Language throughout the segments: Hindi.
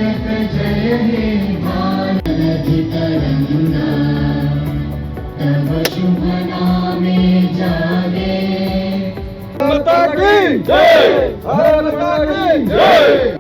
जय हे भारतितरङ्गा तव शुभ नामे जागे। माता की जय, भारत माता की जय।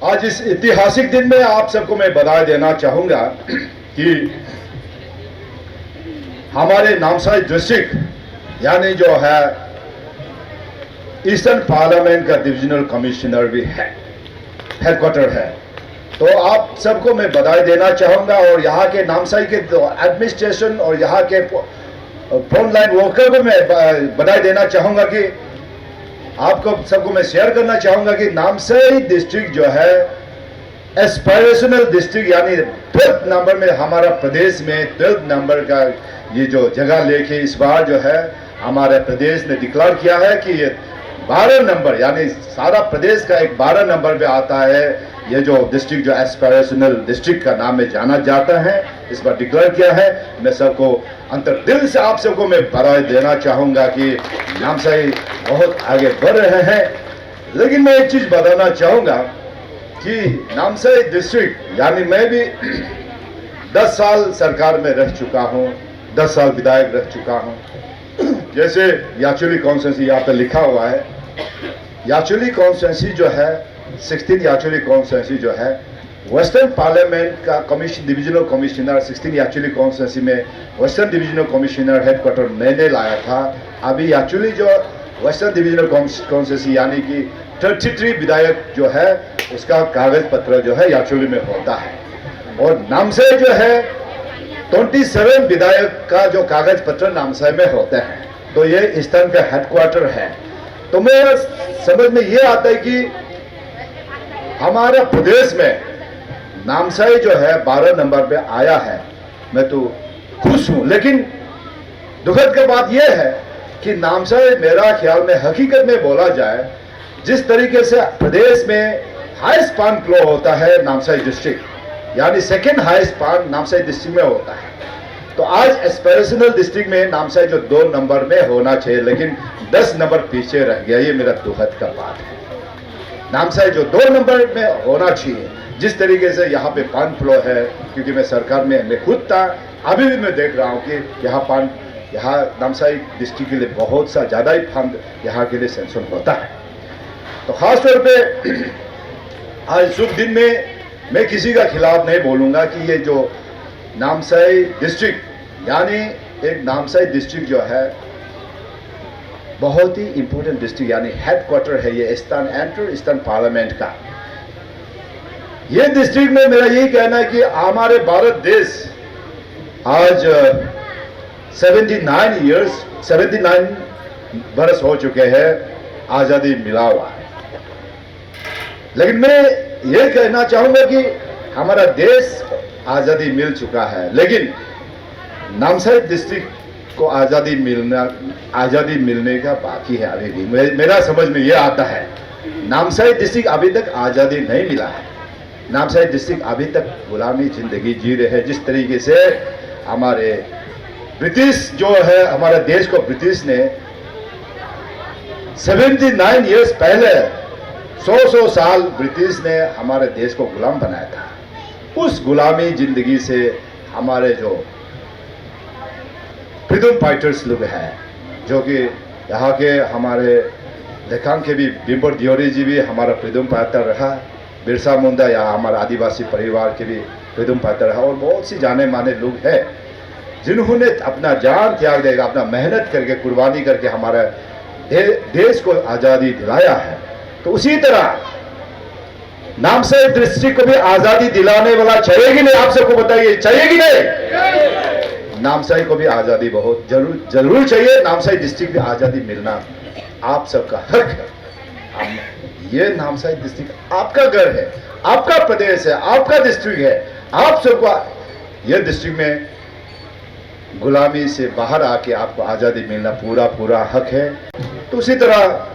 आज इस ऐतिहासिक दिन में आप सबको मैं बधाई देना चाहूंगा कि हमारे नामसाई डिस्ट्रिक्ट यानी जो है ईस्टर्न पार्लियामेंट का डिविजनल कमिश्नर भी है, हेडक्वार्टर है। तो आप सबको मैं बधाई देना चाहूंगा और यहाँ के नामसाई के एडमिनिस्ट्रेशन और यहाँ के फ्रंट लाइन वर्कर को मैं बधाई देना चाहूंगा कि आपको सबको मैं शेयर करना चाहूंगा कि नामसाई डिस्ट्रिक्ट जो है एस्पायरेशनल डिस्ट्रिक्ट यानी 12th नंबर में हमारा प्रदेश में 12th नंबर का ये जो जगह लेके इस बार जो है हमारे प्रदेश ने डिक्लेयर किया है कि ये 12 नंबर यानी सारा प्रदेश का एक 12 नंबर पे आता है। ये जो डिस्ट्रिक्ट जो एस्पायरेशनल डिस्ट्रिक्ट का नाम में जाना जाता है इस बार डिक्लेयर किया है। मैं सबको अंतर दिल से आप सबको मैं बधाई देना चाहूंगा कि नामसाई बहुत आगे बढ़ रहे हैं। लेकिन मैं एक चीज बताना चाहूंगा कि नामसाई डिस्ट्रिक्ट यानी मैं भी 10 साल सरकार में रह चुका हूं, 10 साल विधायक रह चुका हूं। जैसे याचुली कॉन्स्टिट्यूंसी यहाँ पे लिखा हुआ है, याचुली कॉन्स्टिट्यूंसी जो है 16 याचुली कॉन्स्टिट्यूंसी जो है वेस्टर्न पार्लियामेंट का डिविजनल कमिश्नर 16 याचुली कॉन्स्टिट्यूंसी में वेस्टर्न डिविजनल कमिश्नर हेडक्वार्टर मैंने लाया था। अभी याचुली जो वेस्टर्न डिविजनल कॉन्स्टिट्यूंसी यानी कि 33 विधायक जो है उसका कागज पत्र जो है याचुली में होता है और नामसाई जो है 27 विधायक का जो कागज पत्र नामसाई में होते हैं। तो ये ईस्टर्न का हेडक्वार्टर है। तो मेरा समझ में ये आता है कि हमारा प्रदेश में नामसाई जो है 12 नंबर पे आया है। मैं तो खुश हूं, लेकिन दुखद की बात यह है कि नामसाई मेरा ख्याल में हकीकत में बोला जाए जिस तरीके से प्रदेश में हाईएस्ट पान फ्लो होता है नामसाई डिस्ट्रिक्ट यानी सेकंड हाईएस्ट पान नामसाई डिस्ट्रिक्ट में होता है। तो आज एस्पिरेशनल डिस्ट्रिक्ट में नामसाई जो 2 नंबर में होना चाहिए लेकिन 10 नंबर पीछे रह गया। ये मेरा दुखद का बात है। नामसाई जो 2 नंबर में होना चाहिए जिस तरीके से यहाँ पे पान फ्लो है, क्योंकि मैं सरकार में मैं खुद था, अभी भी मैं देख रहा हूँ कि यहाँ नामसाई डिस्ट्रिक्ट के लिए बहुत सा ज़्यादा ही फंड यहाँ के लिए सेंक्शन होता है। तो खास तौर पे आज शुभ दिन में मैं किसी का खिलाफ नहीं बोलूंगा कि ये जो नामसाई डिस्ट्रिक्ट, यानी एक नामसाई डिस्ट्रिक्ट जो है बहुत ही इंपॉर्टेंट डिस्ट्रिक्ट, यानी हेडक्वार्टर है ये ईस्टर्न एंटर ईस्टर्न पार्लियामेंट का। ये डिस्ट्रिक्ट में मेरा यही कहना है कि हमारे भारत देश आज 79 बरस हो चुके हैं आजादी मिला हुआ है। लेकिन मैं ये कहना चाहूंगा कि हमारा देश आजादी मिल चुका है, लेकिन नामसाई डिस्ट्रिक्ट को आजादी मिलने का बाकी है अभी भी। मेरा समझ में ये आता है नामसाई डिस्ट्रिक्ट अभी तक आजादी नहीं मिला है। नामसाई डिस्ट्रिक्ट अभी तक गुलामी जिंदगी जी रहे हैं। जिस तरीके से हमारे ब्रिटिश जो है, हमारे देश को ब्रिटिश ने 79 इयर्स पहले 100 साल ब्रिटिश ने हमारे देश को गुलाम बनाया था। उस गुलामी जिंदगी से हमारे जो फ्रीडम फाइटर्स लोग हैं, जो कि यहाँ के हमारे लेखांग के भी बिम्बर दियोरी जी भी हमारा फ्रीडम फाइटर रहा, बिरसा मुंडा या हमारा आदिवासी परिवार के भी फ्रीडम फाइटर रहा, और बहुत सी जाने माने लोग हैं जिन्होंने अपना जान त्याग देगा, अपना मेहनत करके कुर्बानी करके हमारा देश को आज़ादी दिलाया है। तो उसी तरह नामसाई डिस्ट्रिक्ट को भी आज़ादी दिलाने वाला चाहिए कि नहीं, आप सबको बताइए, चाहिए कि नहीं? नामसाई को भी आज़ादी बहुत जरूर चाहिए। नामसाई डिस्ट्रिक्ट भी आज़ादी मिलना आप सबका हक है। ये नामसाई डिस्ट्रिक्ट आपका घर है, आपका प्रदेश है, आपका डिस्ट्रिक्ट है। आप सबको ये डिस्ट्रिक्ट में गुलामी से बाहर आके आपको आज़ादी मिलना पूरा हक है। तो उसी तरह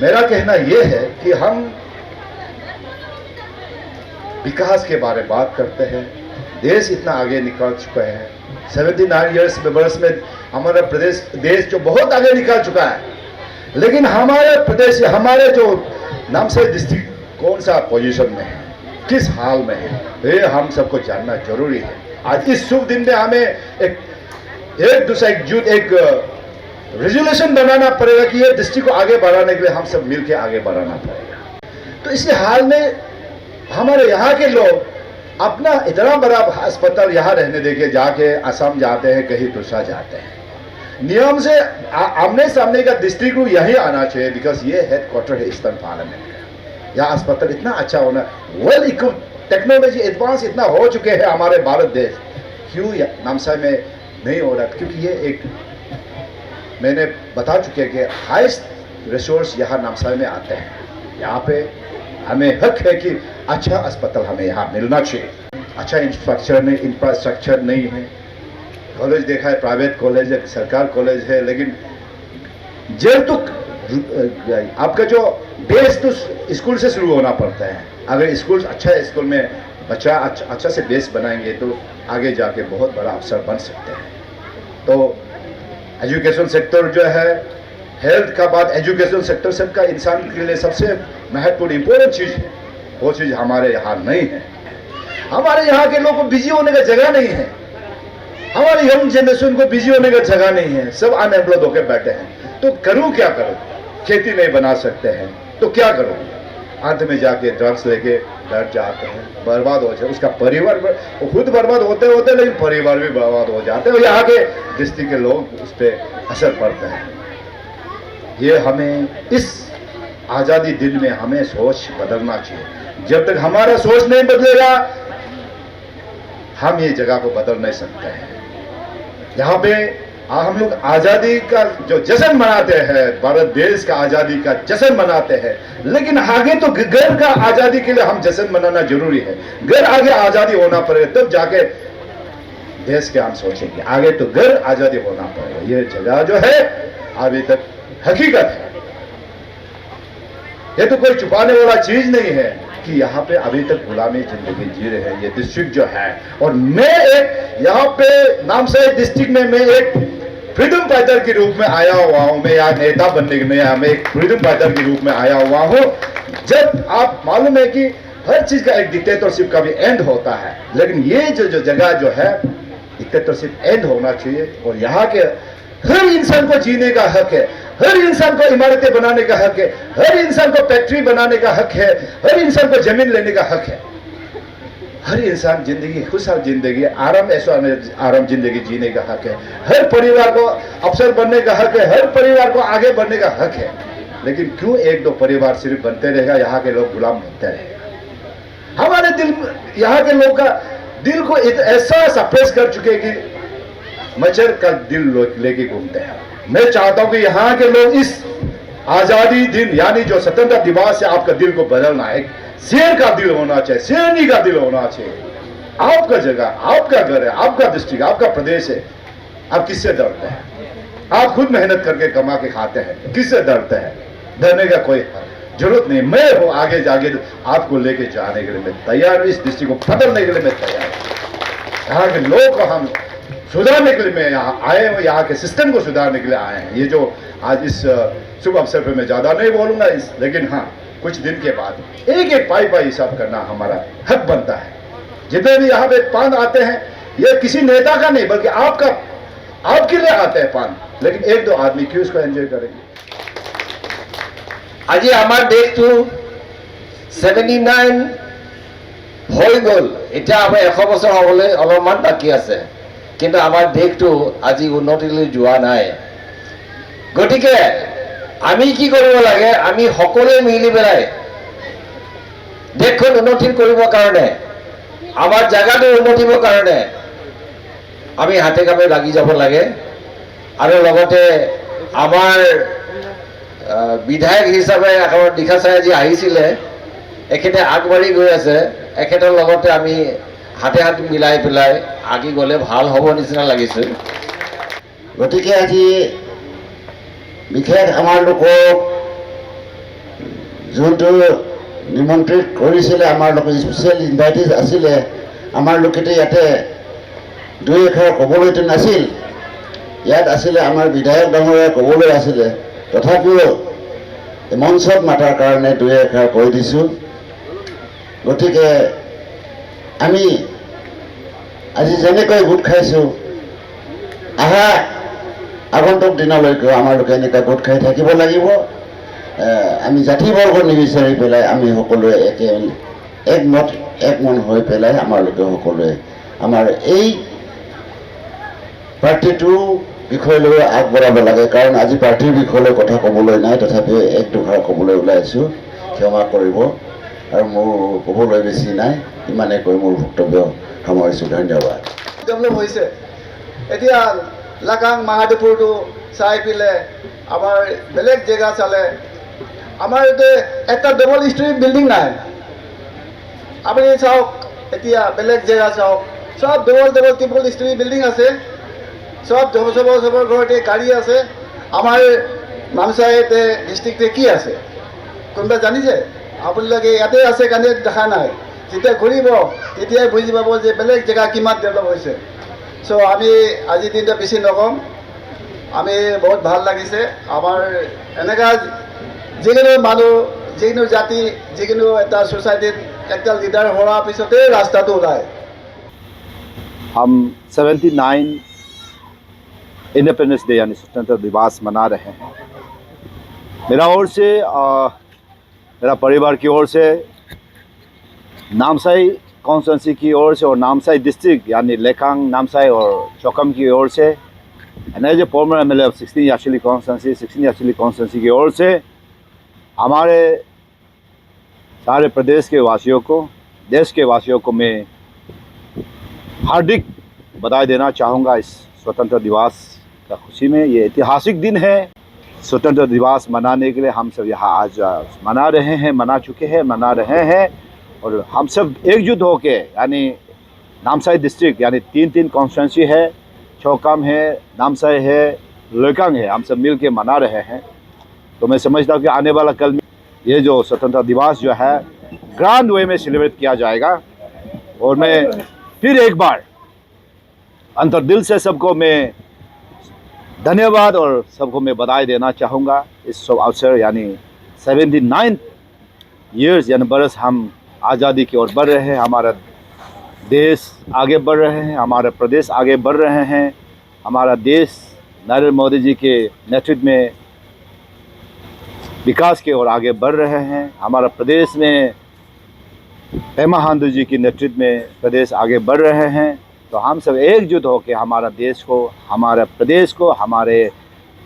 मेरा कहना यह है कि हम विकास के बारे में बात करते हैं। देश इतना आगे निकल चुका है, 79 इयर्स बरस में हमारा देश जो बहुत आगे निकल चुका है, लेकिन हमारे प्रदेश, हमारे जो नामसाई डिस्ट्रिक्ट कौन सा पोजीशन में है, किस हाल में है, ये हम सबको जानना जरूरी है। आज इस शुभ दिन में हमें एक दूसरा एक रेजोल्यूशन बनाना पड़ेगा कि ये डिस्ट्रिक्ट को आगे बढ़ाने के लिए हम सब मिलकर आगे बढ़ाना पड़ेगा। तो इसी हाल में हमारे यहाँ के लोग अपना इतना बड़ा अस्पताल यहाँ रहने देके जाके असम जाते हैं, कहीं दूसरा जाते हैं। नियम से आमने सामने का डिस्ट्रिक्ट को यही आना चाहिए, बिकॉज ये हेडक्वार्टर है ईस्टर्न पार्लियामेंट का। यहाँ अस्पताल इतना अच्छा होना, वेल इक्विप्ड, टेक्नोलॉजी एडवांस इतना हो चुके हैं हमारे भारत देश, क्यों नामसाई में नहीं हो रहा? क्योंकि ये एक मैंने बता चुके कि हाईएस्ट रिसोर्स यहाँ नामसाई में आते हैं। यहाँ पे हमें हक है कि अच्छा अस्पताल हमें यहाँ मिलना चाहिए। अच्छा इंफ्रास्ट्रक्चर नहीं है। कॉलेज देखा है, प्राइवेट कॉलेज है, सरकार कॉलेज है, लेकिन जब तो आपका जो बेस तो स्कूल से शुरू होना पड़ता है। अगर स्कूल अच्छा, स्कूल में बच्चा अच्छा से बेस बनाएंगे तो आगे जाके बहुत बड़ा अफसर बन सकते हैं। तो एजुकेशन सेक्टर जो है, हेल्थ का बाद एजुकेशन सेक्टर सबका इंसान के लिए सबसे महत्वपूर्ण इंपॉर्टेंट चीज़ है। वो चीज़ हमारे यहाँ नहीं है। हमारे यहाँ के लोगों को बिजी होने का जगह नहीं है। हमारी यंग जनरेशन को बिजी होने का जगह नहीं है। सब अनएम्प्लॉयड होकर बैठे हैं। तो करूँ क्या करूँ? खेती नहीं बना सकते हैं तो क्या करूँ? अंत में जाके ड्रग्स लेके बैठ जाते हैं, बर्बाद हो जाए। उसका परिवार खुद बर्बाद होते लेकिन परिवार भी बर्बाद हो जाते हैं, और यहाँ के डिस्ट्रिक्ट के लोग उस पर असर पड़ता है। ये हमें इस आज़ादी दिन में हमें सोच बदलना चाहिए। जब तक हमारा सोच नहीं बदलेगा हम ये जगह को बदल नहीं सकते हैं। यहाँ पे हम लोग आज़ादी का जो जश्न मनाते हैं, भारत देश का आज़ादी का जश्न मनाते हैं, लेकिन आगे तो घर का आज़ादी के लिए हम जश्न मनाना जरूरी है। घर आगे आज़ादी होना पड़ेगा, तब जाके देश के हम सोचेंगे। आगे तो घर आज़ादी होना पड़ेगा। ये जगह जो है अभी तक हकीकत है। ये तो कोई छुपाने वाला चीज नहीं है कि यहाँ पे अभी तक गुलामी जिंदगी जी रहे हैं ये डिस्ट्रिक्ट जो है। और मैं एक यहाँ पे नामसाई डिस्ट्रिक्ट में मैं एक फ्रीडम फाइटर के रूप में आया हुआ हूँ। मैं यहाँ नेता बनने के मैं एक फ्रीडम फाइटर के रूप में आया हुआ हूँ। जब आप मालूम है कि हर चीज का एक डिक्टेटरशिप का भी एंड होता है, लेकिन ये जो जगह जो है डिक्टेटरशिप एंड होना चाहिए। और यहाँ के हर इंसान को जीने का हक है, हर इंसान को इमारतें बनाने का हक है, हर इंसान को फैक्ट्री बनाने का हक है, हर इंसान को जमीन लेने का हक है। हर इंसान जिंदगी खुशहाल जिंदगी आराम ऐसा आराम जिंदगी जीने का हक है। हर परिवार को अफसर बनने का हक है, हर परिवार को आगे बढ़ने का हक है। लेकिन क्यों एक दो परिवार सिर्फ बनते रहेगा, यहाँ के लोग गुलाम बनते रहेगा। हमारे दिल, यहाँ के लोग का दिल को ऐसा सप्रेस कर चुके कि मच्छर का दिल लेके घूमते हैं। मैं चाहता हूं कि यहाँ के लोग इस आजादी दिन यानी जो स्वतंत्रता दिवस से आपका दिल को बदलना है। शेर का दिल होना चाहिए, शेरनी का दिल होना चाहिए। आपका जगह, आपका घर है, आपका डिस्ट्रिक्ट, आपका प्रदेश है। आप किससे डरते हैं? आप खुद मेहनत करके कमा के खाते हैं, किससे डरते हैं? डरने का कोई जरूरत नहीं। मैं हूं आगे जाके आपको लेके जाने के लिए मैं तैयार हूं। इस डिस्ट्रिक्ट को बदलने के लिए मैं तैयार हूं। यहाँ के लोग को हम सुधारने के लिए मैं यहाँ आए हूँ, यहाँ के सिस्टम को सुधारने के लिए आए हैं। ये जो आज इस शुभ अवसर पर मैं ज्यादा नहीं बोलूंगा लेकिन हाँ, कुछ दिन के बाद एक एक पाई हिसाब करना हमारा हक बनता है। जितने भी यहाँ पे पान आते हैं, ये किसी नेता का नहीं बल्कि आपके लिए आते हैं पान। लेकिन एक दो आदमी क्यों इसको एंजॉय करेंगे? আজি আমাৰ দেশটো 79 হৈ গ'ল। এতিয়া আমাৰ 100 বছৰ হ'বলৈ অলপমান বাকী আছে, কিন্তু আমাৰ দেশটো আজি উন্নতিলৈ যোৱা নাই। গতিকে আমি কি কৰিব লাগে? আমি সকলোৱে মিলি পেলাই দেশখন উন্নতি কৰিবৰ কাৰণে, আমাৰ জাগাটো উন্নতিৰ কাৰণে আমি হাতে কামে লাগি যাব লাগে। আৰু লগতে আমাৰ বিধায়ক হিচাপে একেবাৰে দিখা চাই আজি আহিছিলে, এখেতে আগবাঢ়ি গৈ আছে। এখেতৰ লগতে আমি হাতে হাত মিলাই পেলাই আগি গ'লে ভাল হ'ব নিচিনা লাগিছে। গতিকে আজি বিশেষ আমাৰ লোকক যোনটো নিমন্ত্ৰিত কৰিছিলে, আমাৰ লোক স্পেচিয়েল ইনভাইটেড আছিলে, আমাৰ লোকেতো ইয়াতে দুই এষাৰ ক'বলৈতো নাছিল। ইয়াত আছিলে আমাৰ বিধায়ক ডাঙৰীয়া ক'বলৈ আছিলে, তথাপিও মঞ্চত মাতাৰ কাৰণে দুই এষাৰ কৈ দিছোঁ। গতিকে আমি আজি যেনেকৈ গোট খাইছোঁ, আহা আগন্তুক দিনলৈকে আমালোকে এনেকৈ গোট খাই থাকিব লাগিব। আমি জাতিবৰ্গ নিবিচাৰি পেলাই আমি সকলোৱে একমন হৈ পেলাই আমালোকে সকলোৱে আমাৰ এই পাৰ্টিটো বিষয় লৈ আগবঢ়াব লাগে। কাৰণ আজি পাৰ্টিৰ বিষয়লৈ কথা ক'বলৈ নাই, তথাপিও এক দুষাৰ ক'বলৈ ওলাইছোঁ, ক্ষমা কৰিব। আৰু মোৰ ক'বলৈ বেছি নাই, ইমানে কৈ মোৰ বক্তব্য সামৰিছোঁ। ধন্যবাদ। ডেভেলপ হৈছে। এতিয়া লাকাং মহাদেৱপুৰটো চাই পেলাই আমাৰ বেলেগ জেগা চালে আমাৰ ইয়াতে এটা ডবল ষ্টৰী বিল্ডিং নাই। আপুনি চাওক, এতিয়া বেলেগ জেগা চাওক, চব ডবল ট্ৰিপল ষ্টৰী বিল্ডিং আছে, সব চবৰ ঘৰতে গাড়ী আছে। আমাৰ নামচাইতে ডিষ্ট্ৰিক্টে কি আছে কোনোবা জানিছে? আপোনালোকে ইয়াতে আছে কাৰণে দেখা নাই। যেতিয়া ঘূৰিব তেতিয়াই বুজি পাব যে বেলেগ জেগা কিমান ডেভেলপ হৈছে। চ' আমি আজিৰ দিনটো বেছি নকম, আমি বহুত ভাল লাগিছে। আমাৰ এনেকুৱা যিকোনো মানুহ, যিকোনো জাতি, যিকোনো এটা ছ'চাইটিত একটা লিডাৰ হোৱাৰ পিছতে ৰাস্তাটো ওলায়। हम 79 इंडिपेंडेंस डे यानी स्वतंत्रता दिवस मना रहे हैं। मेरा ओर से मेरा परिवार की ओर से, नामसाई कॉन्स्टिट्यूंसी की ओर से और नामसाई डिस्ट्रिक्ट यानी लेकांग, नामसाई और चौकम की ओर से, and as a former MLA of 16 Yachuli constituency की ओर से हमारे सारे प्रदेश के वासियों को, देश के वासियों को मैं हार्दिक बधाई देना चाहूँगा इस स्वतंत्रता दिवस का खुशी में। ये ऐतिहासिक दिन है। स्वतंत्रता दिवस मनाने के लिए हम सब यहाँ आज मना रहे हैं, मना चुके हैं, मना रहे हैं। और हम सब एकजुट होके यानी नामसाई डिस्ट्रिक्ट यानी 3 कॉन्स्टिट्यूंसी है, चौकाम है, नामसाई है, लेकांग है, हम सब मिल के मना रहे हैं। तो मैं समझता हूँ कि आने वाला कल में ये जो स्वतंत्रता दिवस जो है ग्रैंड वे में सेलिब्रेट किया जाएगा। और मैं फिर एक बार अंतर्दिल से सबको मैं धन्यवाद और सबको मैं बधाई देना चाहूँगा इस सब अवसर यानी 79 ईयर्स यानी बरस हम आज़ादी की ओर बढ़ रहे हैं। हमारा देश आगे बढ़ रहे हैं, हमारा प्रदेश आगे बढ़ रहे हैं, हमारा देश नरेंद्र मोदी जी के नेतृत्व में विकास की ओर आगे बढ़ रहे हैं। हमारा प्रदेश में पेमा खांडू जी के नेतृत्व में प्रदेश आगे बढ़ रहे हैं। तो हम सब एकजुट होकर हमारा देश को, हमारे प्रदेश को, हमारे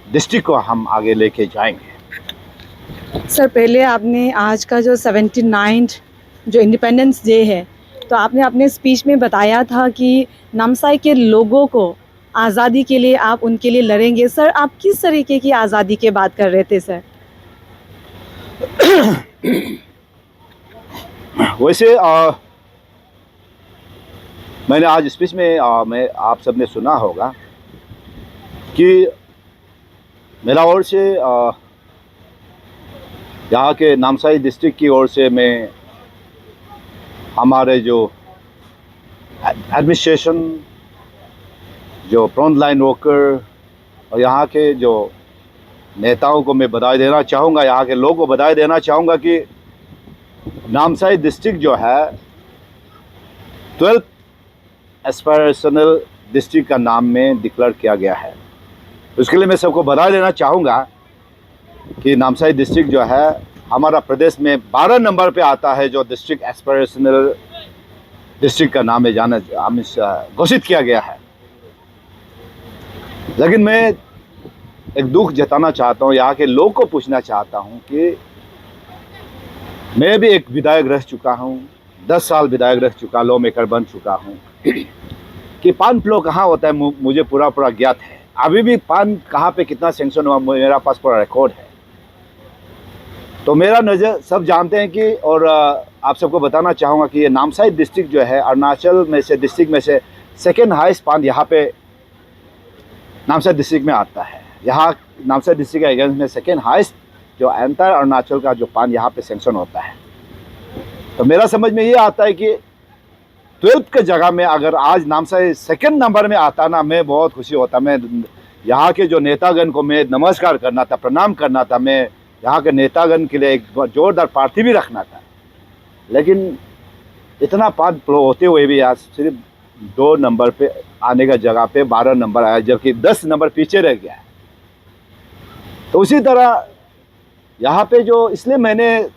डिस्ट्रिक्ट को हम आगे लेके जाएंगे। सर, पहले आपने आज का जो 79 जो इंडिपेंडेंस डे है, तो आपने अपने स्पीच में बताया था कि नामसाई के लोगों को आज़ादी के लिए आप उनके लिए लड़ेंगे। सर, आप किस तरीके की आज़ादी की बात कर रहे थे सर? वैसे मैंने आज स्पीच में मैं आप सबने सुना होगा कि मेरा ओर से यहाँ के नामसाई डिस्ट्रिक्ट की ओर से मैं हमारे जो एडमिनिस्ट्रेशन, जो फ्रंट लाइन वर्कर और यहाँ के जो नेताओं को मैं बधाई देना चाहूँगा, यहाँ के लोगों को बधाई देना चाहूँगा कि नामसाई डिस्ट्रिक्ट जो है 12th एस्पिरेशनल डिस्ट्रिक्ट का नाम में डिक्लेयर किया गया है। उसके लिए मैं सबको बधाई देना चाहूँगा कि नामसाई डिस्ट्रिक्ट जो है हमारा प्रदेश में 12 नंबर पे आता है, जो डिस्ट्रिक्ट एस्पिरेशनल डिस्ट्रिक्ट का नाम में घोषित किया गया है। लेकिन मैं एक दुख जताना चाहता हूँ, यहाँ के लोग को पूछना चाहता हूँ कि मैं भी एक विधायक रह चुका हूँ, 10 साल विधायक रह चुका, लॉ मेकर बन चुका हूँ कि पान फ्लो कहाँ होता है मुझे पूरा ज्ञात है। अभी भी पान कहाँ पे कितना सेंक्शन हुआ मेरा पास पूरा रिकॉर्ड है। तो मेरा नज़र सब जानते हैं कि, और आप सबको बताना चाहूँगा कि ये नामसाई डिस्ट्रिक्ट जो है अरुणाचल में से डिस्ट्रिक्ट में से सेकेंड हाईएस्ट पान यहाँ पे नामसाई डिस्ट्रिक्ट में आता है। यहाँ नामसाई डिस्ट्रिक्ट के अगेंस्ट में सेकेंड हाईएस्ट जो एंटायर अरुणाचल का जो पान यहाँ पे सेंक्शन होता है। तो मेरा समझ में ये आता है कि 12th के जगह में अगर आज नामसाई सेकंड नंबर में आता ना, मैं बहुत खुशी होता। मैं यहाँ के जो नेतागण को मैं नमस्कार करना था, प्रणाम करना था। मैं यहाँ के नेतागण के लिए एक जोरदार पार्टी भी रखना था। लेकिन इतना पान फ्लो होते हुए भी आज सिर्फ 2 नंबर पे आने का जगह पे 12 नंबर आया, जबकि 10 नंबर पीछे रह गया है। तो उसी तरह यहाँ पे जो, इसलिए मैंने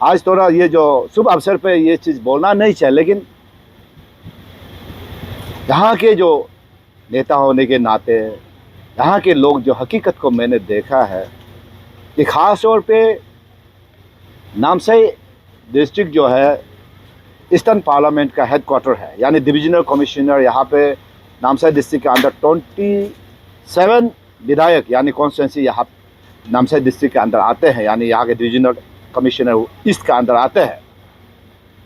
आज थोड़ा ये जो शुभ अवसर पे ये चीज़ बोलना नहीं चाहिए, लेकिन यहाँ के जो नेता होने के नाते यहाँ के लोग जो हकीकत को मैंने देखा है कि ख़ास तौर पे नामसाई डिस्ट्रिक्ट जो है ईस्टर्न पार्लियामेंट का हेडक्वार्टर है, यानी डिविजनल कमिश्नर यहाँ पे नामसाई डिस्ट्रिक्ट के अंदर 27 विधायक यानी कॉन्स्टिट्यूंसी यहाँ नामसाई डिस्ट्रिक्ट के अंदर आते हैं, यानी यहाँ के डिविजनल कमिश्नर ईस्ट के अंदर आते हैं।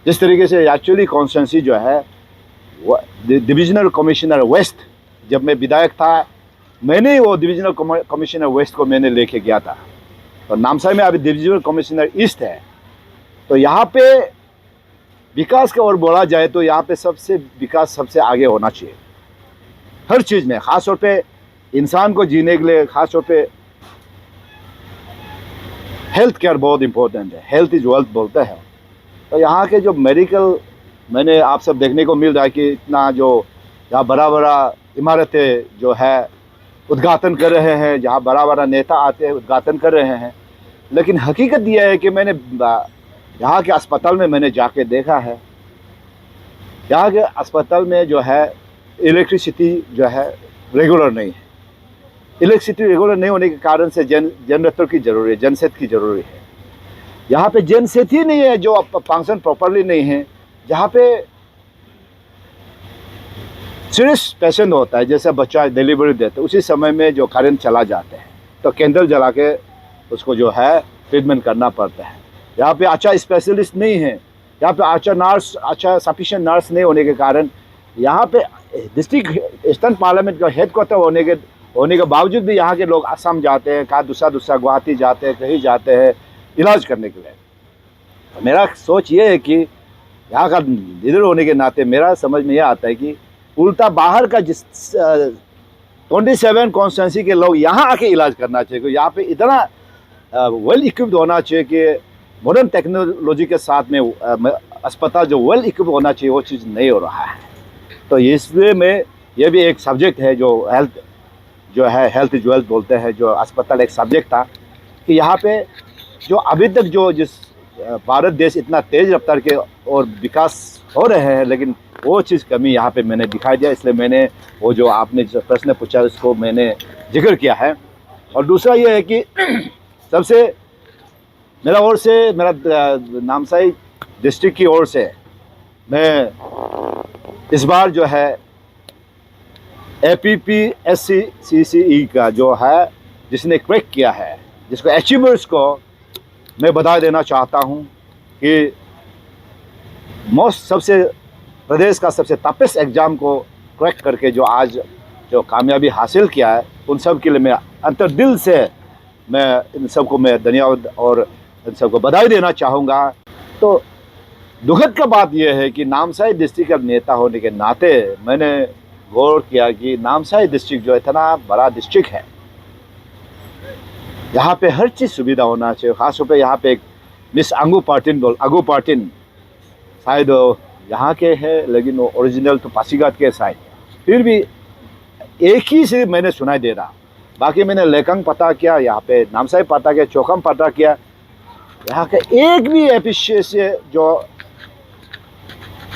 जिस तरीके से एक्चुअली कॉन्स्टिट्यूंसी जो है डिविजनल कमिश्नर वेस्ट, जब मैं विधायक था मैंने वो डिविजनल कमिश्नर वेस्ट को मैंने लेके गया था। तो नामसाई में अभी डिविजनल कमिश्नर ईस्ट है। तो यहाँ पे विकास की ओर बोला जाए तो यहाँ पे सबसे विकास सबसे आगे होना चाहिए हर चीज़ में, ख़ास तौर पे इंसान को जीने के लिए। ख़ास तौर पे हेल्थ केयर बहुत इम्पोर्टेंट है, हेल्थ इज़ वेल्थ बोलते हैं। तो यहाँ के जो मेडिकल मैंने आप सब देखने को मिल रहा है कि इतना जो यहाँ बड़ा बड़ा इमारतें जो है उद्घाटन कर रहे हैं, जहाँ बड़ा बड़ा नेता आते हैं उद्घाटन कर रहे हैं। लेकिन हकीकत यह है कि मैंने यहाँ के अस्पताल में मैंने जाके देखा है, यहाँ के अस्पताल में जो है इलेक्ट्रिसिटी जो है रेगुलर नहीं है। इलेक्ट्रिसिटी रेगुलर नहीं होने के कारण से जनरेटर की ज़रूरी है, जनसेट की ज़रूरी है। यहाँ पे जनसेट ही नहीं है, जो फंक्शन प्रॉपरली नहीं है। जहाँ पे सीरियस पेशेंट होता है, जैसे बच्चा डिलीवरी देते उसी समय में जो करंट चला जाते हैं तो कैंडल जला के उसको जो है ट्रीटमेंट करना पड़ता है। यहाँ पे अच्छा स्पेशलिस्ट नहीं है, यहाँ पे अच्छा सफिशिएंट नर्स नहीं होने के कारण यहाँ पे डिस्ट्रिक्ट ईस्टर्न पार्लियामेंट का हेडक्वार्टर होने के बावजूद भी यहाँ के लोग असम जाते हैं, कहाँ दूसरा गुवाहाटी जाते हैं, कहीं जाते हैं इलाज करने के लिए। तो मेरा सोच ये है कि यहाँ का लीडर होने के नाते मेरा समझ में यह आता है कि उल्टा बाहर का 27 कॉन्स्टिट्यूंसी के लोग यहाँ आके इलाज करना चाहिए। क्योंकि यहाँ पे इतना वेल इक्विप्ड होना चाहिए कि मॉडर्न टेक्नोलॉजी के साथ में अस्पताल जो वेल इक्विप्ड होना चाहिए वो चीज़ नहीं हो रहा है। तो इसलिए में ये भी एक सब्जेक्ट है जो हेल्थ जो है हेल्थ इज वेल्थ बोलते हैं, जो अस्पताल एक सब्जेक्ट था कि यहाँ पे जो अभी तक जो जिस भारत देश इतना तेज़ रफ्तार के और विकास हो रहे हैं, लेकिन वो चीज़ कमी यहाँ पे मैंने दिखाई दिया, इसलिए मैंने वो जो आपने जो प्रश्न पूछा उसको मैंने जिक्र किया है। और दूसरा ये है कि सबसे मेरा ओर से, मेरा नामसाई डिस्ट्रिक्ट की ओर से मैं इस बार जो है APPSCCE का जो है जिसने क्रैक किया है, जिसको अचीवर्स को मैं बधाई देना चाहता हूँ कि सबसे प्रदेश का सबसे टफेस्ट एग्ज़ाम को क्रैक करके जो आज जो कामयाबी हासिल किया है, उन सब के लिए मैं अंतर्दिल से मैं इन सबको मैं धन्यवाद और इन सबको बधाई देना चाहूँगा। तो दुखद का बात यह है कि नामसाई डिस्ट्रिक्ट का नेता होने के नाते मैंने गौर किया कि नामसाई डिस्ट्रिक्ट जो इतना बड़ा डिस्ट्रिक्ट है, यहाँ पे हर चीज़ सुविधा होना चाहिए। ख़ासतौर पे यहाँ पे एक मिस अंगू पार्टिन शायद यहाँ के हैं, लेकिन वो ओरिजिनल तो पासीघाट के शायद, फिर भी एक ही से मैंने सुनाई दे रहा। बाकी मैंने लेकंग पता किया, यहाँ पे नामसाई पता किया, चौकम पता किया, यहाँ के एक भी एपिशियस जो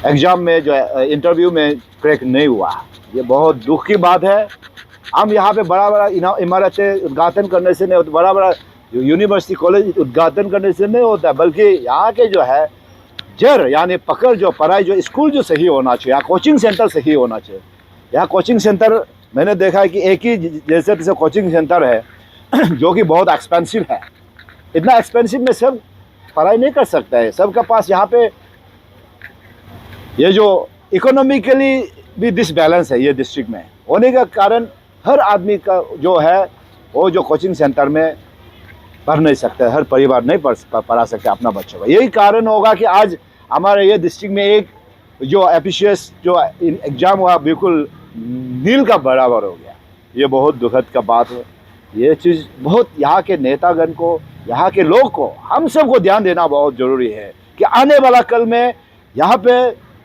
एग्ज़ाम में जो इंटरव्यू में क्रैक नहीं हुआ। ये बहुत दुख की बात है। हम यहाँ पे बड़ा बड़ा इमारतें उद्घाटन करने से नहीं होता, बड़ा बड़ा यूनिवर्सिटी कॉलेज उद्घाटन करने से नहीं होता, बल्कि यहाँ के जो है जड़ यानी पकड़ जो पढ़ाई जो स्कूल जो सही होना चाहिए, यहाँ कोचिंग सेंटर सही होना चाहिए। यहाँ कोचिंग सेंटर मैंने देखा है कि एक ही जैसे तैसे कोचिंग सेंटर है जो कि बहुत एक्सपेंसिव है। इतना एक्सपेंसिव में सब पढ़ाई नहीं कर सकता है, सबका पास यहाँ पे ये जो इकोनॉमिकली भी डिसबैलेंस है ये डिस्ट्रिक्ट में होने का कारण हर आदमी का जो है वो जो कोचिंग सेंटर में पढ़ नहीं सकता है, हर परिवार नहीं पढ़ा सकता अपना बच्चों का। यही कारण होगा कि आज हमारे ये डिस्ट्रिक्ट में एक जो एफिशिएंस जो एग्ज़ाम हुआ बिल्कुल नील का बराबर हो गया। ये बहुत दुखद का बात है। ये चीज़ बहुत यहाँ के नेतागण को, यहाँ के लोग को, हम सबको ध्यान देना बहुत ज़रूरी है कि आने वाला कल में यहाँ पे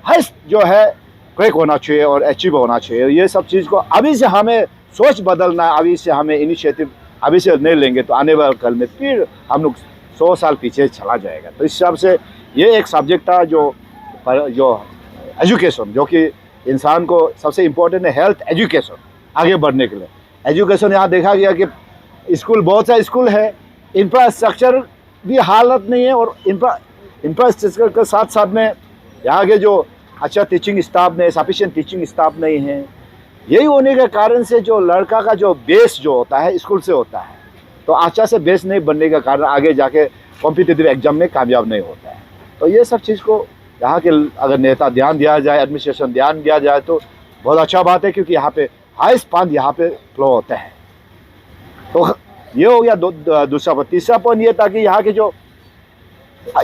हाईएस्ट जो है क्रैक होना चाहिए और अचीव होना चाहिए। ये सब चीज़ को अभी से हमें सोच बदलना है, अभी से हमें इनिशिएटिव अभी से नहीं लेंगे तो आने वाले कल में फिर हम लोग 100 साल पीछे चला जाएगा। तो इस हिसाब से ये एक सब्जेक्ट था जो एजुकेशन, जो कि इंसान को सबसे इम्पोर्टेंट है, हेल्थ एजुकेशन आगे बढ़ने के लिए। एजुकेशन यहाँ देखा गया कि स्कूल बहुत सा स्कूल है, इंफ्रास्ट्रक्चर भी हालत नहीं है, और इंफ्रास्ट्रक्चर के साथ साथ में यहाँ के जो अच्छा टीचिंग स्टाफ नहीं, सफिशिएंट टीचिंग स्टाफ नहीं है। यही होने के कारण से जो लड़का का जो बेस जो होता है स्कूल से होता है, तो अच्छा से बेस नहीं बनने के कारण आगे जाके कॉम्पिटिटिव एग्जाम में कामयाब नहीं होता है। तो ये सब चीज़ को यहाँ के अगर नेता ध्यान दिया जाए, एडमिनिस्ट्रेशन ध्यान दिया जाए तो बहुत अच्छा बात है, क्योंकि यहाँ पे हाईएस्ट फंड यहाँ पे फ्लो होते हैं। तो ये हो गया दूसरा पॉइंट। तीसरा पॉइंट ये था कि यहाँ के जो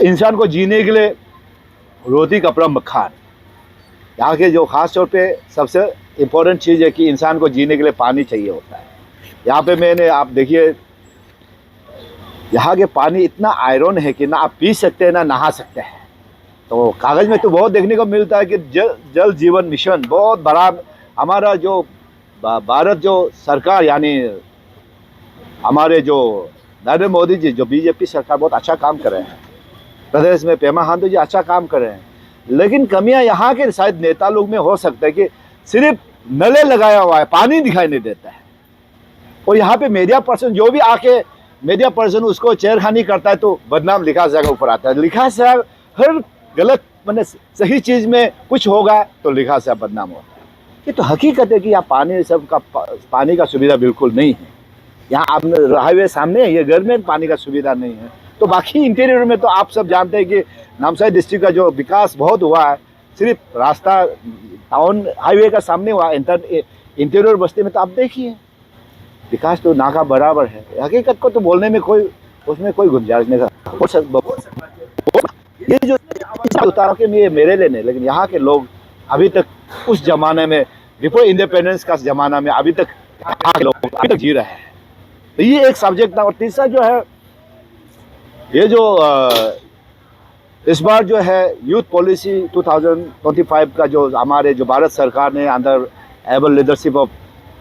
इंसान को जीने के लिए रोटी कपड़ा मकान, यहाँ के जो ख़ास तौर पे सबसे इम्पोर्टेंट चीज़ है कि इंसान को जीने के लिए पानी चाहिए होता है। यहाँ पे मैंने आप देखिए यहाँ के पानी इतना आयरन है कि ना आप पी सकते हैं ना नहा सकते हैं। तो कागज़ में तो बहुत देखने को मिलता है कि जल जीवन मिशन बहुत बड़ा हमारा जो भारत जो सरकार यानी हमारे जो नरेंद्र मोदी जी जो बीजेपी सरकार बहुत अच्छा काम कर रहे हैं। प्रदेश में पेमा खांडू जी अच्छा काम कर रहे हैं, लेकिन कमियां यहाँ के शायद नेता लोग में हो सकता है कि सिर्फ नले लगाया हुआ है, पानी दिखाई नहीं देता है। और यहाँ पे मीडिया पर्सन जो भी आके मीडिया पर्सन उसको चेयरखानी करता है तो बदनाम लिखा साहब ऊपर आता है। लिखा साहब हर गलत मैंने सही चीज़ में कुछ होगा तो लिखा साहब बदनाम होता है। ये तो हकीकत है कि यहाँ पानी सबका पानी का सुविधा बिल्कुल नहीं है। यहाँ आप हाईवे सामने है, ये घर में पानी का सुविधा नहीं है। तो बाकी इंटीरियर में तो आप सब जानते हैं कि नामसाई डिस्ट्रिक्ट का जो विकास बहुत हुआ है, सिर्फ रास्ता टाउन हाईवे का सामने हुआ, इंटीरियर बस्ती में तो आप देखिए विकास तो ना का बराबर है। हकीकत को तो बोलने में कोई उसमें कोई गुंजाइश नहीं था। ये जो उतार के लिए मेरे लिए नहीं, लेकिन यहाँ के लोग अभी तक उस जमाने में बिफोर इंडिपेंडेंस का ज़माना में अभी तक जी रहे हैं। तो ये एक सब्जेक्ट था। और तीसरा जो है ये जो इस बार जो है यूथ पॉलिसी 2025 का जो हमारे जो भारत सरकार ने अंडर एबल लीडरशिप ऑफ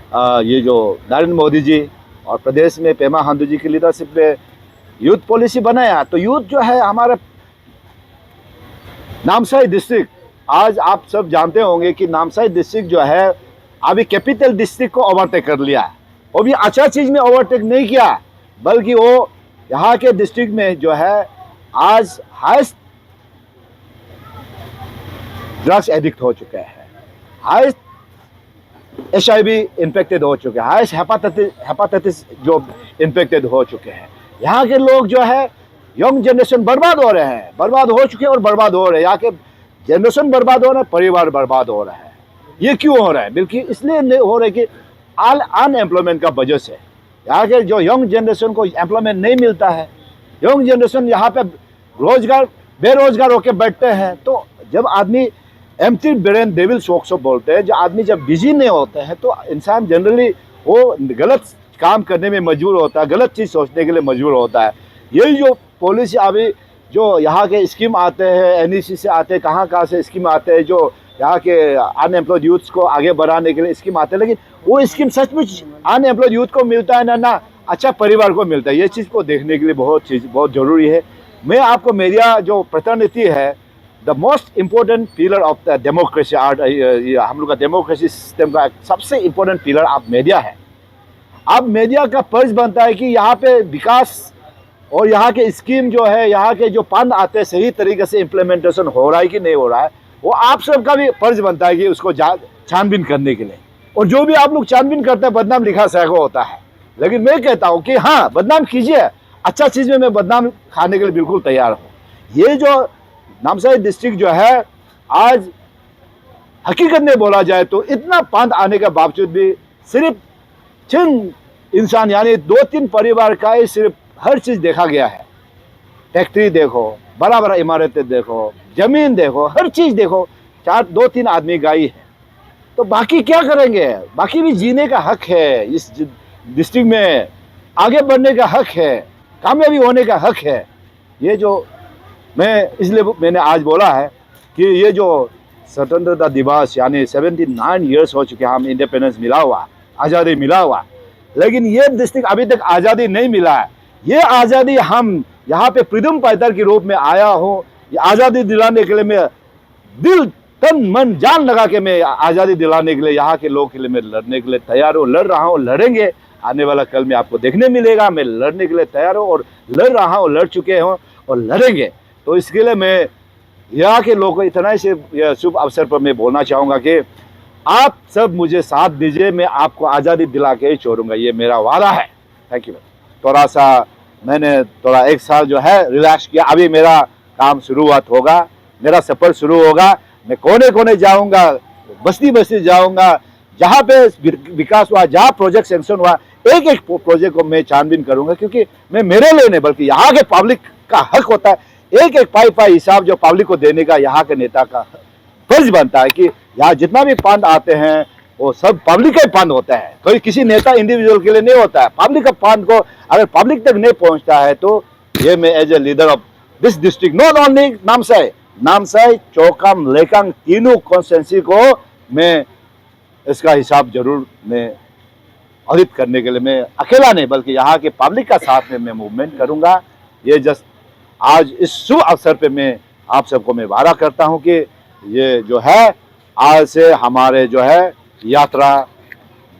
ये जो नरेंद्र मोदी जी और प्रदेश में पेमा खांडू जी की लीडरशिप में यूथ पॉलिसी बनाया, तो यूथ जो है हमारे नामसाई डिस्ट्रिक्ट, आज आप सब जानते होंगे कि नामसाई डिस्ट्रिक्ट जो है अभी कैपिटल डिस्ट्रिक्ट को ओवरटेक कर लिया है। वो भी अच्छा चीज़ में ओवरटेक नहीं किया, बल्कि वो यहाँ के डिस्ट्रिक्ट में जो है आज हाईएस्ट ड्रग्स एडिक्ट हो चुके हैं, हाईएस्ट HIV इन्फेक्टेड हो चुके हैं, हाईएस्ट हेपाटाइटिस जो इन्फेक्टेड हो चुके हैं। यहाँ के लोग जो है यंग जनरेशन बर्बाद हो रहे हैं, बर्बाद हो चुके हैं और बर्बाद हो रहे हैं। यहाँ के जनरेशन बर्बाद हो रहा है, परिवार बर्बाद हो रहा है। ये क्यों हो रहा है? बल्कि इसलिए नहीं हो रहा है कि अनएम्प्लॉयमेंट का वजह से यहाँ के जो यंग जनरेशन को एम्प्लॉयमेंट नहीं मिलता है। यंग जनरेशन यहाँ पे बेरोजगार होकर बैठते हैं। तो जब आदमी एम्प्टी ब्रेन डेविल शॉक्स बोलते हैं, जो आदमी जब बिजी नहीं होते हैं तो इंसान जनरली वो गलत काम करने में मजबूर होता है, गलत चीज़ सोचने के लिए मजबूर होता है। यही जो पॉलिसी अभी जो यहाँ के स्कीम आते हैं, NEC से आते हैं, कहाँ से स्कीम आते हैं, जो यहाँ के अनएम्प्लॉयड यूथ को आगे बढ़ाने के लिए स्कीम आते हैं, लेकिन वो स्कीम सचमुच अनएम्प्लॉयड यूथ को मिलता है ना अच्छा परिवार को मिलता है। ये चीज़ को देखने के लिए बहुत ज़रूरी है। मैं आपको मीडिया जो प्रतिनिधि है, the most important pillar of the democracy, हम लोग का डेमोक्रेसी सिस्टम का सबसे इम्पोर्टेंट पिलर आप मीडिया है। अब मीडिया का फर्ज बनता है कि यहाँ पे विकास और यहाँ के स्कीम जो है, यहाँ के जो फंड आते हैं, सही तरीके से इम्प्लीमेंटेशन हो रहा है कि नहीं हो रहा है, वो आप सबका भी फर्ज बनता है कि उसको छानबीन करने के लिए। और जो भी आप लोग छानबीन करते हैं, बदनाम लिखा सैकड़ों होता है, लेकिन मैं कहता हूँ कि हाँ, बदनाम कीजिए, अच्छा चीज़ में मैं बदनाम खाने के लिए बिल्कुल तैयार हूँ। ये जो नामसाई डिस्ट्रिक्ट जो है, आज हकीकत में बोला जाए तो इतना फंड आने के बावजूद भी सिर्फ चंद इंसान यानी 2-3 परिवार का ही सिर्फ हर चीज़ देखा गया है। फैक्ट्री देखो, बड़ा बड़ा इमारतें देखो, जमीन देखो, हर चीज़ देखो, 2-3 आदमी गाई है। तो बाकी क्या करेंगे? बाकी भी जीने का हक है, इस डिस्ट्रिक्ट में आगे बढ़ने का हक है, कामयाबी होने का हक है। ये जो इसलिए मैंने आज बोला है कि ये जो स्वतंत्रता दिवस यानी 79 ईयर्स हो चुके हैं, हम इंडिपेंडेंस मिला हुआ, आज़ादी मिला हुआ, लेकिन ये डिस्ट्रिक्ट अभी तक आज़ादी नहीं मिला है। ये आज़ादी हम यहाँ पे फ्रीडम फाइटर के रूप में आया हूँ, ये आज़ादी दिलाने के लिए मैं दिल तन मन जान लगा के मैं आज़ादी दिलाने के लिए यहाँ के लोगों के लिए मैं लड़ने के लिए तैयार हूँ, लड़ रहा हूँ, लड़ेंगे। आने वाला कल में आपको देखने मिलेगा, मैं लड़ने के लिए तैयार हूँ और लड़ रहा हूँ, लड़ चुके हूँ और लड़ेंगे। तो इसके लिए मैं यहाँ के लोगों को इतना ही से शुभ अवसर पर मैं बोलना चाहूँगा कि आप सब मुझे साथ दीजिए, मैं आपको आज़ादी दिला के ही छोड़ूंगा, ये मेरा वादा है। Thank you. थोड़ा सा मैंने 1 साल जो है रिलैक्स किया, अभी मेरा काम शुरुआत होगा, मेरा सफ़र शुरू होगा। मैं कोने कोने जाऊंगा, बस्ती बस्ती जाऊंगा, जहाँ पे विकास हुआ, जहाँ प्रोजेक्ट सेंक्शन हुआ, एक एक प्रोजेक्ट को मैं छानबीन करूंगा, क्योंकि मैं मेरे लिए नहीं बल्कि यहाँ के पब्लिक का हक होता है। एक एक पाई हिसाब जो पब्लिक को देने का यहाँ के नेता का फर्ज बनता है कि यहाँ जितना भी फंड आते हैं वो सब पब्लिक का फंड होता है, कोई किसी नेता इंडिविजुअल के लिए नहीं होता है। पब्लिक का फंड को अगर पब्लिक तक नहीं पहुँचता है तो ये मैं as a leader of this district, not only Namsai, Chowkham, Lekang तीनों कॉन्स्टिट्यूंसी को मैं इसका हिसाब जरूर मैं ऑडिट करने के लिए मैं अकेला नहीं बल्कि यहाँ के पब्लिक का साथ में मैं मूवमेंट करूँगा। ये जस्ट आज इस शुभ अवसर पे मैं आप सबको मैं वादा करता हूँ कि ये जो है आज से हमारे जो है यात्रा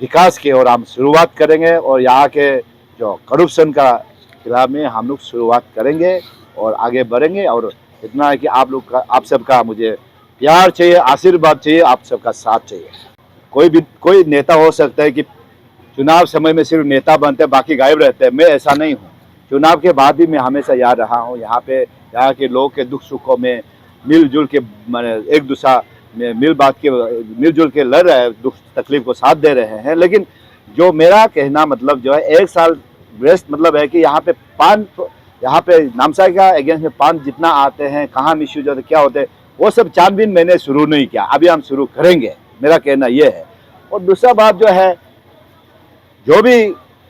विकास की ओर हम शुरुआत करेंगे और यहाँ के जो करप्शन का खिलाफ में हम लोग शुरुआत करेंगे और आगे बढ़ेंगे। और इतना है कि आप सबका मुझे प्यार चाहिए, आशीर्वाद चाहिए, आप सबका साथ चाहिए। कोई नेता हो सकता है कि चुनाव समय में सिर्फ नेता बनते हैं बाकी गायब रहते हैं, मैं ऐसा नहीं हूँ। चुनाव के बाद भी मैं हमेशा याद रहा हूँ, यहाँ के लोग के दुख सुखों में मिलजुल के एक दूसरा में मिलजुल के लड़ रहे हैं, दुख तकलीफ को साथ दे रहे हैं। लेकिन जो मेरा कहना मतलब जो है 1 साल रेस्ट मतलब है कि यहाँ पे नामसाई का अगेंस्ट में पान जितना आते हैं, कहाँ मिसयूज होते, क्या होते हैं, वो सब छानबीन मैंने शुरू नहीं किया, अभी हम शुरू करेंगे, मेरा कहना ये है। और दूसरा बात जो है, जो भी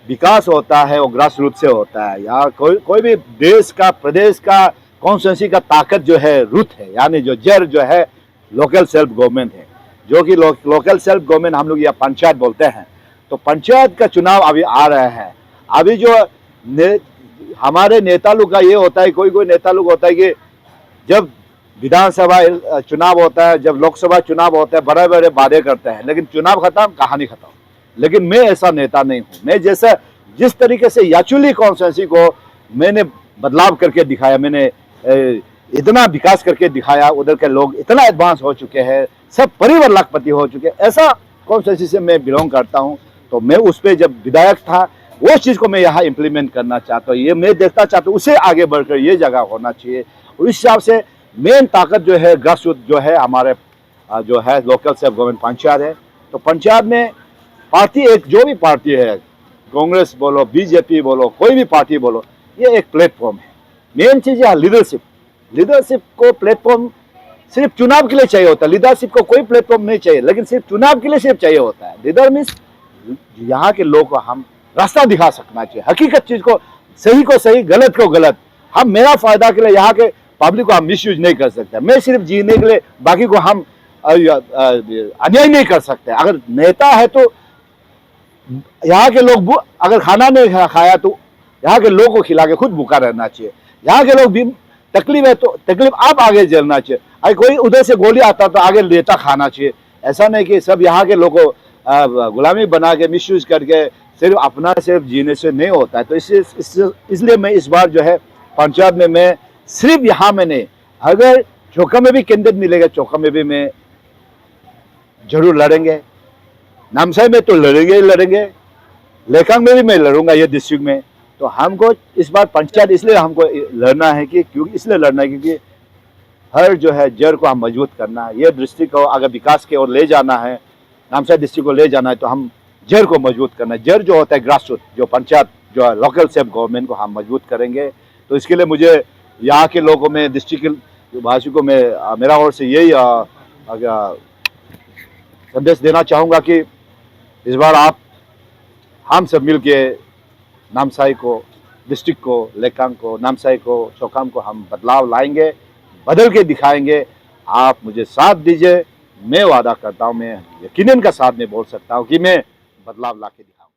विकास होता है वो ग्रास रूट से होता है। या कोई भी देश का, प्रदेश का, कॉन्स्टिट्यूंसी का ताकत जो है रूट है, यानी जो जड़ जो है लोकल सेल्फ गवर्नमेंट है, जो कि लोकल सेल्फ गवर्नमेंट हम लोग या पंचायत बोलते हैं। तो पंचायत का चुनाव अभी आ रहा है। अभी जो हमारे नेता लोग का ये होता है, कोई कोई नेता लोग होता है कि जब विधानसभा चुनाव होता है, जब लोकसभा चुनाव होता है, बड़े बड़े वादे करते हैं, लेकिन चुनाव खत्म, कहानी खत्म। लेकिन मैं ऐसा नेता नहीं हूँ। मैं जैसा जिस तरीके से याचुली कॉन्स्टिट्यूंसी को मैंने बदलाव करके दिखाया, मैंने इतना विकास करके दिखाया, उधर के लोग इतना एडवांस हो चुके हैं, सब परिवार लाखपति हो चुके हैं, ऐसा कॉन्स्टिट्यूंसी से मैं बिलोंग करता हूँ। तो मैं उस पर जब विधायक था, वो चीज़ को मैं यहाँ इम्प्लीमेंट करना चाहता हूँ। ये मैं देखना चाहता हूँ, उसे आगे बढ़कर ये जगह होना चाहिए। और इस हिसाब से मेन ताकत जो है ग्रास रूट जो है हमारे जो है लोकल सेल्फ गवर्नमेंट पंचायत है। तो पंचायत में पार्टी, एक जो भी पार्टी है, कांग्रेस बोलो, बीजेपी बोलो, कोई भी पार्टी बोलो, ये एक प्लेटफॉर्म है। मेन चीज़ है लीडरशिप। लीडरशिप को प्लेटफॉर्म सिर्फ चुनाव के लिए चाहिए होता है। लीडरशिप को कोई प्लेटफॉर्म नहीं चाहिए, लेकिन सिर्फ चुनाव के लिए सिर्फ चाहिए होता है। लीडर मीन्स यहाँ के लोग को हम रास्ता दिखा सकना चाहिए, हकीकत चीज़ को सही, गलत को गलत। हम मेरा फायदा के लिए यहाँ के पब्लिक को हम मिसयूज नहीं कर सकते। मैं सिर्फ जीने के लिए बाकी को हम अन्याय नहीं कर सकते। अगर नेता है तो यहाँ के लोग अगर खाना नहीं खाया तो यहाँ के लोग को खिला के खुद भूखा रहना चाहिए। यहाँ के लोग भी तकलीफ है तो तकलीफ आप आगे झेलना चाहिए। अगर कोई उधर से गोली आता तो आगे लेता खाना चाहिए। ऐसा नहीं कि सब यहाँ के लोगों को गुलामी बना के मिसयूज करके सिर्फ अपना सिर्फ जीने से नहीं होता है। तो इसलिए मैं इस बार जो है पंचायत में मैं सिर्फ यहाँ में नहीं, अगर चौका में भी कैंडिडेट मिलेगा, चौका में भी मैं जरूर लड़ेंगे। नामसाई में तो लड़ेंगे ही लड़ेंगे, लेकांग में भी मैं लड़ूंगा ये डिस्ट्रिक्ट में। तो हमको इस बार पंचायत इसलिए हमको लड़ना है कि क्योंकि हर जो है जड़ को हम मजबूत करना है। ये डिस्ट्रिक्ट को अगर विकास की ओर ले जाना है, नामसाई डिस्ट्रिक्ट को ले जाना है, तो हम जड़ को मजबूत करना है। जड़ जो होता है ग्रास रूट, जो पंचायत जो है लोकल सेल्फ गवर्नमेंट को हम मजबूत करेंगे। तो इसके लिए मुझे यहाँ के लोगों में, डिस्ट्रिक्ट वासियों को मैं मेरा ओर से यही संदेश देना चाहूँगा कि इस बार हम सब मिल के नामसाई को, डिस्ट्रिक्ट को, लेकांग को, नामसाई को, चौखाम को हम बदलाव लाएंगे, बदल के दिखाएंगे। आप मुझे साथ दीजिए। मैं वादा करता हूँ, मैं यकीनन का साथ में बोल सकता हूँ कि मैं बदलाव ला के दिखाऊँ।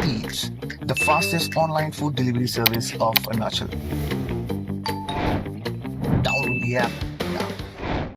Eats, the fastest online food delivery service of Arunachal. Download the app